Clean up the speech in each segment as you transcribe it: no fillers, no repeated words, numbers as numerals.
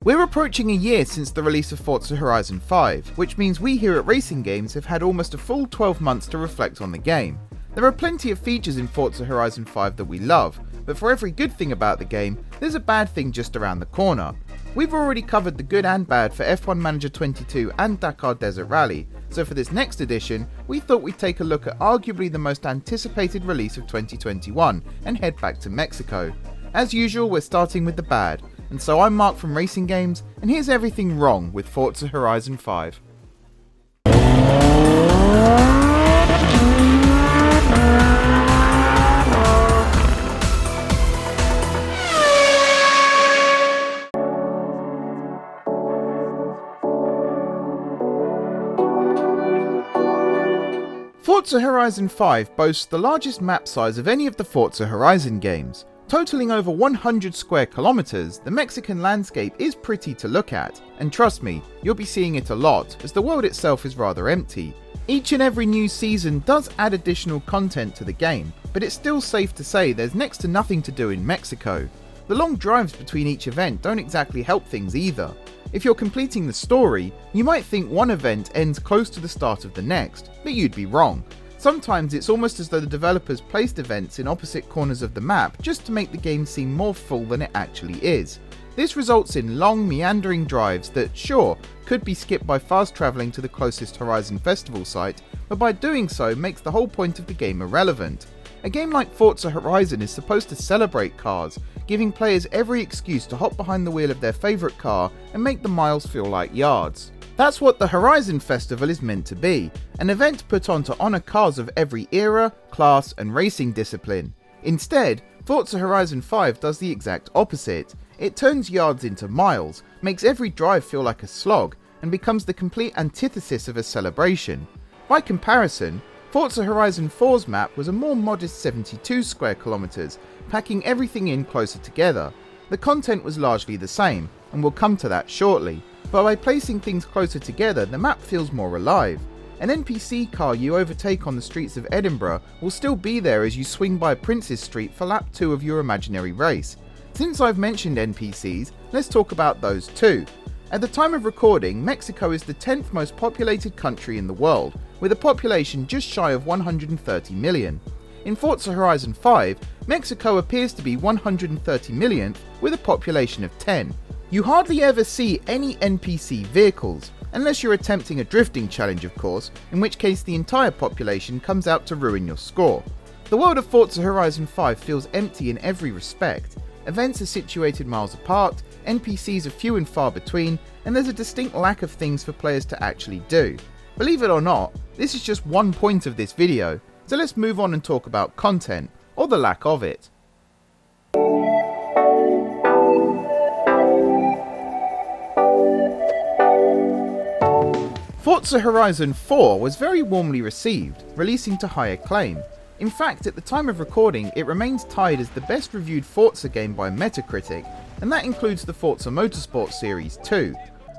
We're approaching a year since the release of Forza Horizon 5, which means we here at RacingGames have had almost a full 12 months to reflect on the game. There are plenty of features in Forza Horizon 5 that we love, but for every good thing about the game, there's a bad thing just around the corner. We've already covered the good and bad for F1 Manager 22 and Dakar Desert Rally, so for this next edition, we thought we'd take a look at arguably the most anticipated release of 2021 and head back to Mexico. As usual, we're starting with the bad, and so I'm Mark from RacingGames, and here's everything wrong with Forza Horizon 5. Forza Horizon 5 boasts the largest map size of any of the Forza Horizon games. Totaling over 100 square kilometers, the Mexican landscape is pretty to look at, and trust me, you'll be seeing it a lot, as the world itself is rather empty. Each and every new season does add additional content to the game, but it's still safe to say there's next to nothing to do in Mexico. The long drives between each event don't exactly help things either. If you're completing the story, you might think one event ends close to the start of the next, but you'd be wrong. Sometimes it's almost as though the developers placed events in opposite corners of the map just to make the game seem more full than it actually is. This results in long, meandering drives that, sure, could be skipped by fast travelling to the closest Horizon Festival site, but by doing so makes the whole point of the game irrelevant. A game like Forza Horizon is supposed to celebrate cars, giving players every excuse to hop behind the wheel of their favourite car and make the miles feel like yards. That's what the Horizon Festival is meant to be, an event put on to honour cars of every era, class and racing discipline. Instead, Forza Horizon 5 does the exact opposite. It turns yards into miles, makes every drive feel like a slog, and becomes the complete antithesis of a celebration. By comparison, Forza Horizon 4's map was a more modest 72 square kilometers, packing everything in closer together. The content was largely the same, and we'll come to that shortly, but by placing things closer together, the map feels more alive. An NPC car you overtake on the streets of Edinburgh will still be there as you swing by Princes Street for lap 2 of your imaginary race. Since I've mentioned NPCs, let's talk about those too. At the time of recording, Mexico is the 10th most populated country in the world, with a population just shy of 130 million. In Forza Horizon 5, Mexico appears to be 130 millionth with a population of 10. You hardly ever see any NPC vehicles, unless you're attempting a drifting challenge of course, in which case the entire population comes out to ruin your score. The world of Forza Horizon 5 feels empty in every respect. Events are situated miles apart, NPCs are few and far between, and there's a distinct lack of things for players to actually do. Believe it or not, this is just one point of this video, so let's move on and talk about content, or the lack of it. Forza Horizon 4 was very warmly received, releasing to high acclaim. In fact, at the time of recording, it remains tied as the best reviewed Forza game by Metacritic, and that includes the Forza Motorsport series too.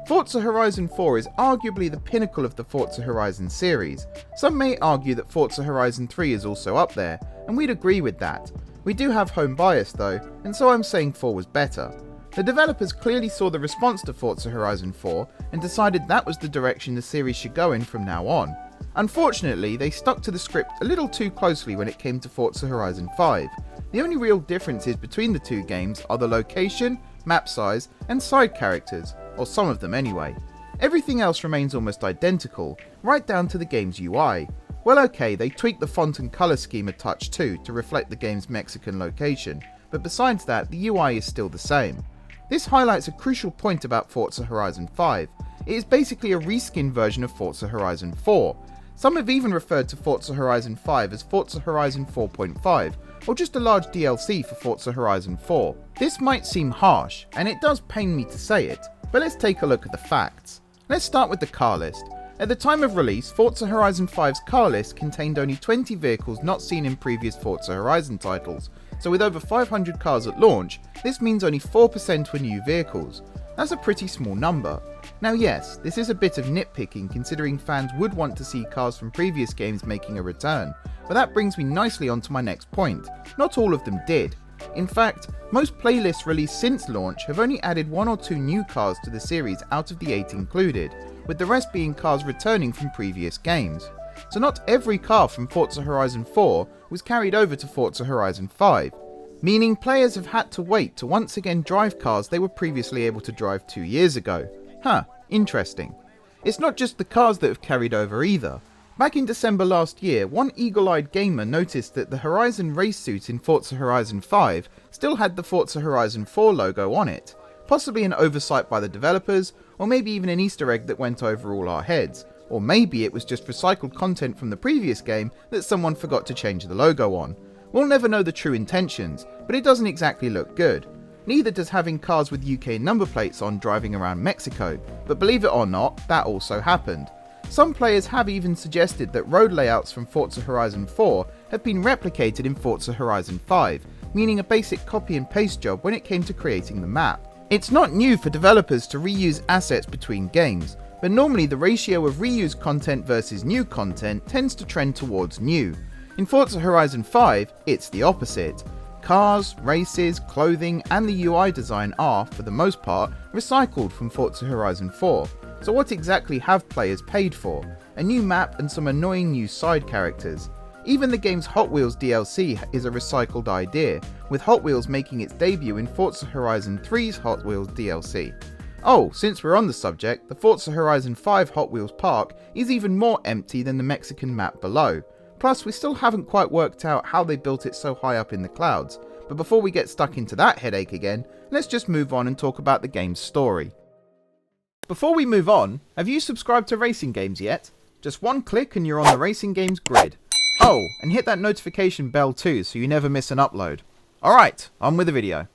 Forza Horizon 4 is arguably the pinnacle of the Forza Horizon series. Some may argue that Forza Horizon 3 is also up there, and we'd agree with that. We do have home bias though, and so I'm saying 4 was better. The developers clearly saw the response to Forza Horizon 4 and decided that was the direction the series should go in from now on. Unfortunately, they stuck to the script a little too closely when it came to Forza Horizon 5. The only real differences between the two games are the location, map size, and side characters, or some of them anyway. Everything else remains almost identical, right down to the game's UI. Well okay, they tweaked the font and colour scheme a touch too to reflect the game's Mexican location, but besides that, the UI is still the same. This highlights a crucial point about Forza Horizon 5. It is basically a reskin version of Forza Horizon 4. Some have even referred to Forza Horizon 5 as Forza Horizon 4.5, or just a large DLC for Forza Horizon 4. This might seem harsh, and it does pain me to say it, but let's take a look at the facts. Let's start with the car list. At the time of release, Forza Horizon 5's car list contained only 20 vehicles not seen in previous Forza Horizon titles, so with over 500 cars at launch, this means only 4% were new vehicles. That's a pretty small number. Now yes, this is a bit of nitpicking considering fans would want to see cars from previous games making a return, but that brings me nicely onto my next point. Not all of them did. In fact, most playlists released since launch have only added 1 or 2 new cars to the series out of the 8 included, with the rest being cars returning from previous games. So not every car from Forza Horizon 4 was carried over to Forza Horizon 5, meaning players have had to wait to once again drive cars they were previously able to drive 2 years ago. Interesting. It's not just the cars that have carried over either. Back in December last year, one eagle-eyed gamer noticed that the Horizon race suit in Forza Horizon 5 still had the Forza Horizon 4 logo on it, possibly an oversight by the developers, or maybe even an Easter egg that went over all our heads, or maybe it was just recycled content from the previous game that someone forgot to change the logo on. We'll never know the true intentions, but it doesn't exactly look good. Neither does having cars with UK number plates on driving around Mexico, but believe it or not, that also happened. Some players have even suggested that road layouts from Forza Horizon 4 have been replicated in Forza Horizon 5, meaning a basic copy and paste job when it came to creating the map. It's not new for developers to reuse assets between games, but normally the ratio of reused content versus new content tends to trend towards new. In Forza Horizon 5, it's the opposite. Cars, races, clothing, and the UI design are, for the most part, recycled from Forza Horizon 4. So what exactly have players paid for? A new map and some annoying new side characters. Even the game's Hot Wheels DLC is a recycled idea, with Hot Wheels making its debut in Forza Horizon 3's Hot Wheels DLC. Oh, since we're on the subject, the Forza Horizon 5 Hot Wheels park is even more empty than the Mexican map below. Plus, we still haven't quite worked out how they built it so high up in the clouds. But before we get stuck into that headache again, let's just move on and talk about the game's story. Before we move on, have you subscribed to RacingGames yet? Just one click and you're on the RacingGames grid. Oh, and hit that notification bell too so you never miss an upload. Alright, on with the video.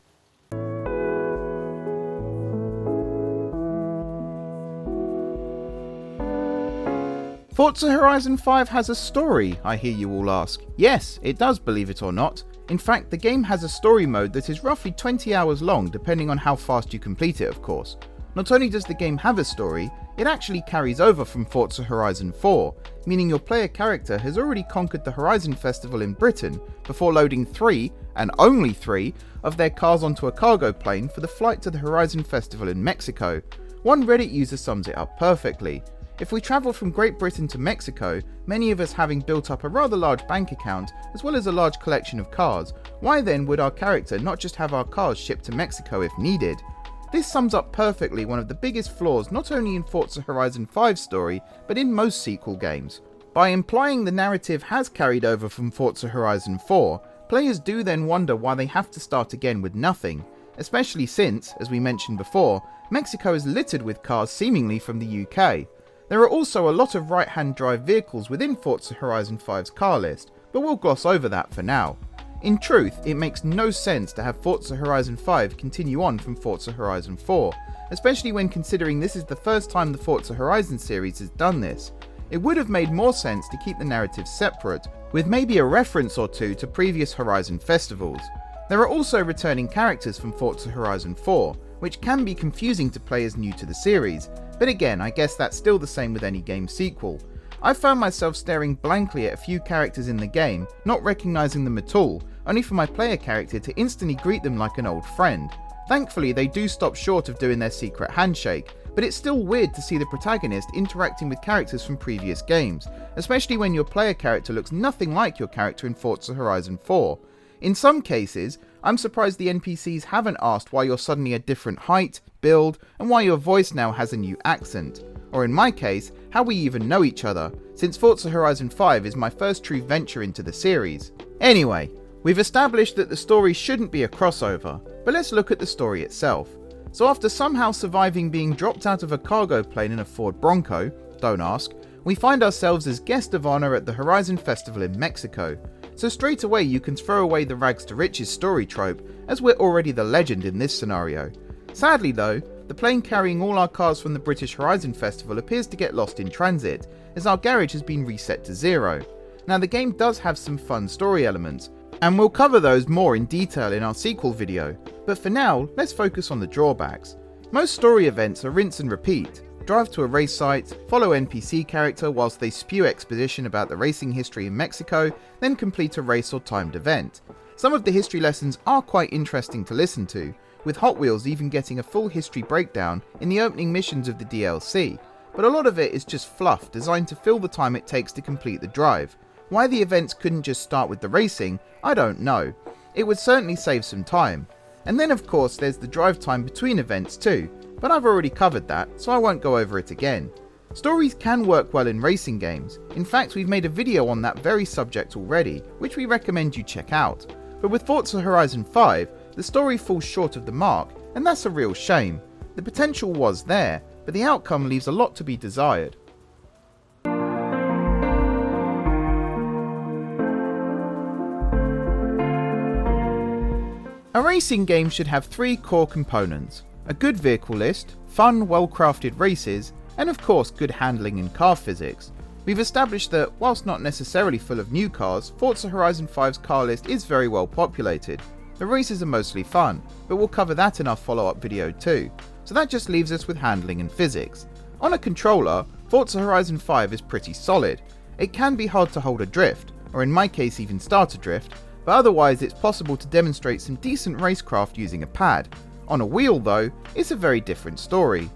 Forza Horizon 5 has a story, I hear you all ask. Yes, it does, believe it or not. In fact, the game has a story mode that is roughly 20 hours long, depending on how fast you complete it, of course. Not only does the game have a story, it actually carries over from Forza Horizon 4, meaning your player character has already conquered the Horizon Festival in Britain before loading 3, and only 3, of their cars onto a cargo plane for the flight to the Horizon Festival in Mexico. One Reddit user sums it up perfectly. If we travel from Great Britain to Mexico, many of us having built up a rather large bank account as well as a large collection of cars, why then would our character not just have our cars shipped to Mexico if needed? This sums up perfectly one of the biggest flaws not only in Forza Horizon 5's story, but in most sequel games. By implying the narrative has carried over from Forza Horizon 4, players do then wonder why they have to start again with nothing, especially since, as we mentioned before, Mexico is littered with cars seemingly from the UK. There are also a lot of right-hand drive vehicles within Forza Horizon 5's car list, but we'll gloss over that for now. In truth, it makes no sense to have Forza Horizon 5 continue on from Forza Horizon 4, especially when considering this is the first time the Forza Horizon series has done this. It would have made more sense to keep the narrative separate, with maybe a reference or two to previous Horizon festivals. There are also returning characters from Forza Horizon 4, which can be confusing to players new to the series, but again, I guess that's still the same with any game sequel. I found myself staring blankly at a few characters in the game, not recognising them at all, only for my player character to instantly greet them like an old friend. Thankfully, they do stop short of doing their secret handshake, but it's still weird to see the protagonist interacting with characters from previous games, especially when your player character looks nothing like your character in Forza Horizon 4. In some cases, I'm surprised the NPCs haven't asked why you're suddenly a different height, build, and why your voice now has a new accent. Or in my case, how we even know each other, since Forza Horizon 5 is my first true venture into the series. Anyway, we've established that the story shouldn't be a crossover, but let's look at the story itself. So after somehow surviving being dropped out of a cargo plane in a Ford Bronco, don't ask, we find ourselves as guest of honor at the Horizon Festival in Mexico. So straight away you can throw away the rags to riches story trope, as we're already the legend in this scenario. Sadly though, the plane carrying all our cars from the British Horizon Festival appears to get lost in transit, as our garage has been reset to 0. Now the game does have some fun story elements, and we'll cover those more in detail in our sequel video, but for now, let's focus on the drawbacks. Most story events are rinse and repeat. Drive to a race site, follow NPC character whilst they spew exposition about the racing history in Mexico, then complete a race or timed event. Some of the history lessons are quite interesting to listen to, with Hot Wheels even getting a full history breakdown in the opening missions of the DLC, but a lot of it is just fluff designed to fill the time it takes to complete the drive. Why the events couldn't just start with the racing, I don't know. It would certainly save some time. And then of course there's the drive time between events too, but I've already covered that, so I won't go over it again. Stories can work well in racing games. In fact, we've made a video on that very subject already, which we recommend you check out. But with Forza Horizon 5, the story falls short of the mark, and that's a real shame. The potential was there, but the outcome leaves a lot to be desired. A racing game should have three core components: a good vehicle list, fun, well-crafted races, and of course good handling and car physics. We've established that, whilst not necessarily full of new cars, Forza Horizon 5's car list is very well populated. The races are mostly fun, but we'll cover that in our follow-up video too, so that just leaves us with handling and physics. On a controller, Forza Horizon 5 is pretty solid. It can be hard to hold a drift, or in my case even start a drift, but otherwise it's possible to demonstrate some decent racecraft using a pad. On a wheel though, it's a very different story.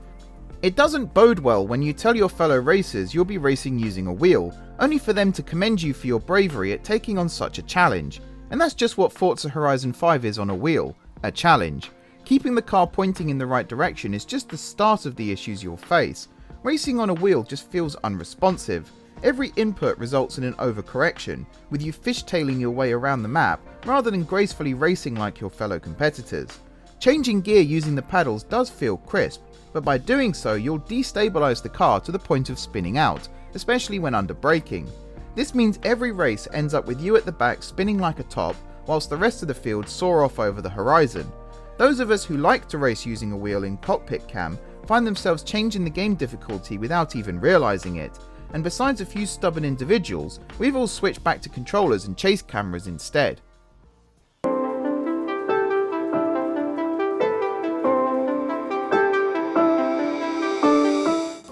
It doesn't bode well when you tell your fellow racers you'll be racing using a wheel, only for them to commend you for your bravery at taking on such a challenge. And that's just what Forza Horizon 5 is on a wheel, a challenge. Keeping the car pointing in the right direction is just the start of the issues you'll face. Racing on a wheel just feels unresponsive. Every input results in an overcorrection, with you fishtailing your way around the map rather than gracefully racing like your fellow competitors. Changing gear using the paddles does feel crisp, but by doing so you'll destabilize the car to the point of spinning out, especially when under braking. This means every race ends up with you at the back spinning like a top, whilst the rest of the field soar off over the horizon. Those of us who like to race using a wheel in cockpit cam find themselves changing the game difficulty without even realizing it, and besides a few stubborn individuals, we've all switched back to controllers and chase cameras instead.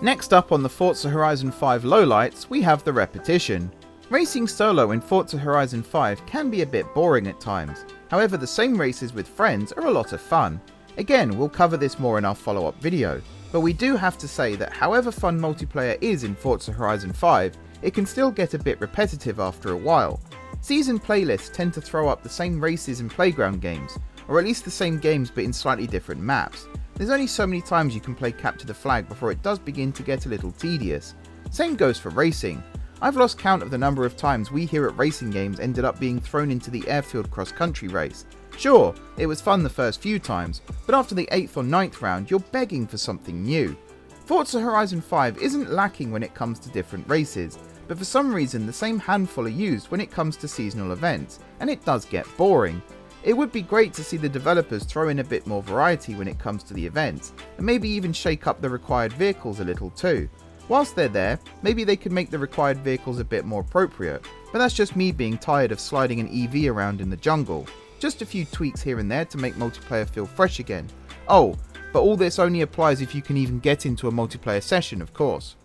Next up on the Forza Horizon 5 lowlights, we have the repetition. Racing solo in Forza Horizon 5 can be a bit boring at times, however the same races with friends are a lot of fun. Again, we'll cover this more in our follow-up video, but we do have to say that however fun multiplayer is in Forza Horizon 5, it can still get a bit repetitive after a while. Season playlists tend to throw up the same races and playground games, or at least the same games but in slightly different maps. There's only so many times you can play Capture the Flag before it does begin to get a little tedious. Same goes for racing. I've lost count of the number of times we here at RacingGames ended up being thrown into the airfield cross-country race. Sure, it was fun the first few times, but after the 8th or 9th round you're begging for something new. Forza Horizon 5 isn't lacking when it comes to different races, but for some reason the same handful are used when it comes to seasonal events, and it does get boring. It would be great to see the developers throw in a bit more variety when it comes to the events, and maybe even shake up the required vehicles a little too. Whilst they're there, maybe they could make the required vehicles a bit more appropriate, but that's just me being tired of sliding an EV around in the jungle. Just a few tweaks here and there to make multiplayer feel fresh again. Oh, but all this only applies if you can even get into a multiplayer session, of course.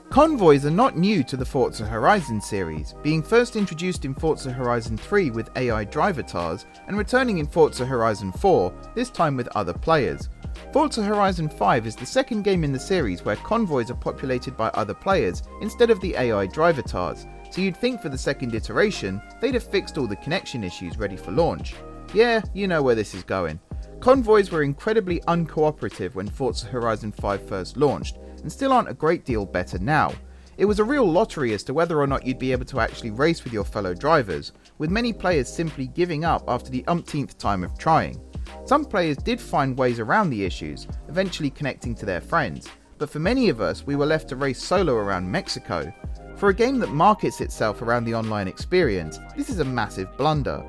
Convoys are not new to the Forza Horizon series, being first introduced in Forza Horizon 3 with AI drivatars and returning in Forza Horizon 4, this time with other players. Forza Horizon 5 is the second game in the series where convoys are populated by other players instead of the AI drivatars, so you'd think for the second iteration they'd have fixed all the connection issues ready for launch. Yeah, you know where this is going. Convoys were incredibly uncooperative when Forza Horizon 5 first launched, and still aren't a great deal better now. It was a real lottery as to whether or not you'd be able to actually race with your fellow drivers, with many players simply giving up after the umpteenth time of trying. Some players did find ways around the issues, eventually connecting to their friends, but for many of us we were left to race solo around Mexico. For a game that markets itself around the online experience, this is a massive blunder.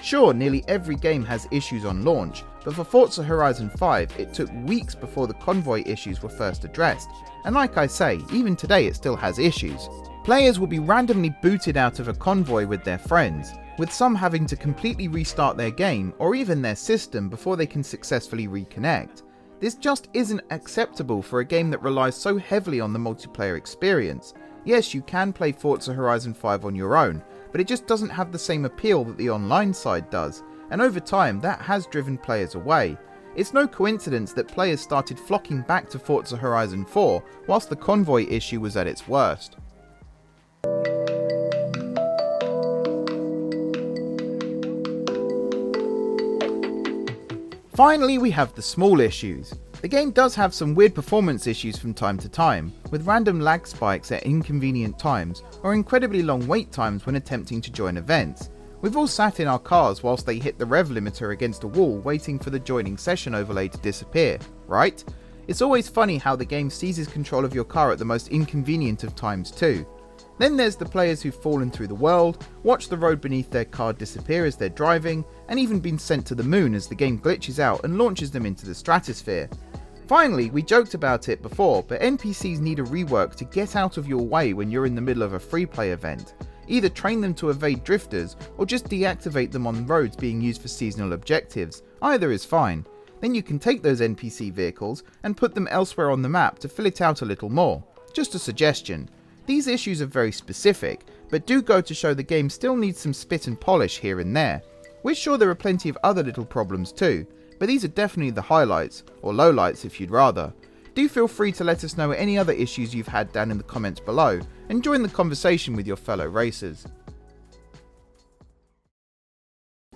Sure, nearly every game has issues on launch, but for Forza Horizon 5 it took weeks before the convoy issues were first addressed, and like I say, even today it still has issues. Players will be randomly booted out of a convoy with their friends, with some having to completely restart their game or even their system before they can successfully reconnect. This just isn't acceptable for a game that relies so heavily on the multiplayer experience. Yes, you can play Forza Horizon 5 on your own, but it just doesn't have the same appeal that the online side does, and over time that has driven players away. It's no coincidence that players started flocking back to Forza Horizon 4 whilst the convoy issue was at its worst. Finally, we have the small issues. The game does have some weird performance issues from time to time, with random lag spikes at inconvenient times or incredibly long wait times when attempting to join events. We've all sat in our cars whilst they hit the rev limiter against a wall waiting for the joining session overlay to disappear, right? It's always funny how the game seizes control of your car at the most inconvenient of times too. Then there's the players who've fallen through the world, watched the road beneath their car disappear as they're driving, and even been sent to the moon as the game glitches out and launches them into the stratosphere. Finally, we joked about it before, but NPCs need a rework to get out of your way when you're in the middle of a free play event. Either train them to evade drifters, or just deactivate them on roads being used for seasonal objectives. Either is fine. Then you can take those NPC vehicles and put them elsewhere on the map to fill it out a little more. Just a suggestion. These issues are very specific, but do go to show the game still needs some spit and polish here and there. We're sure there are plenty of other little problems too, but these are definitely the highlights, or lowlights if you'd rather. Do feel free to let us know any other issues you've had down in the comments below, and join the conversation with your fellow racers.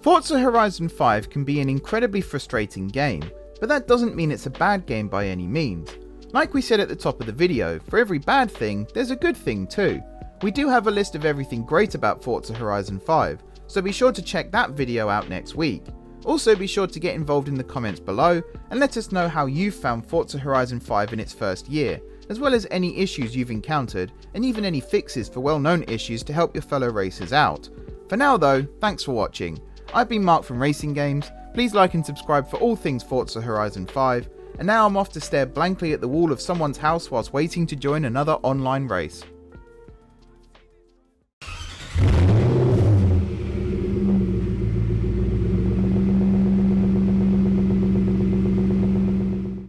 Forza Horizon 5 can be an incredibly frustrating game, but that doesn't mean it's a bad game by any means. Like we said at the top of the video, for every bad thing, there's a good thing too. We do have a list of everything great about Forza Horizon 5, so be sure to check that video out next week. Also be sure to get involved in the comments below and let us know how you've found Forza Horizon 5 in its first year, as well as any issues you've encountered and even any fixes for well-known issues to help your fellow racers out. For now though, thanks for watching. I've been Mark from RacingGames. Please like and subscribe for all things Forza Horizon 5, and now I'm off to stare blankly at the wall of someone's house whilst waiting to join another online race.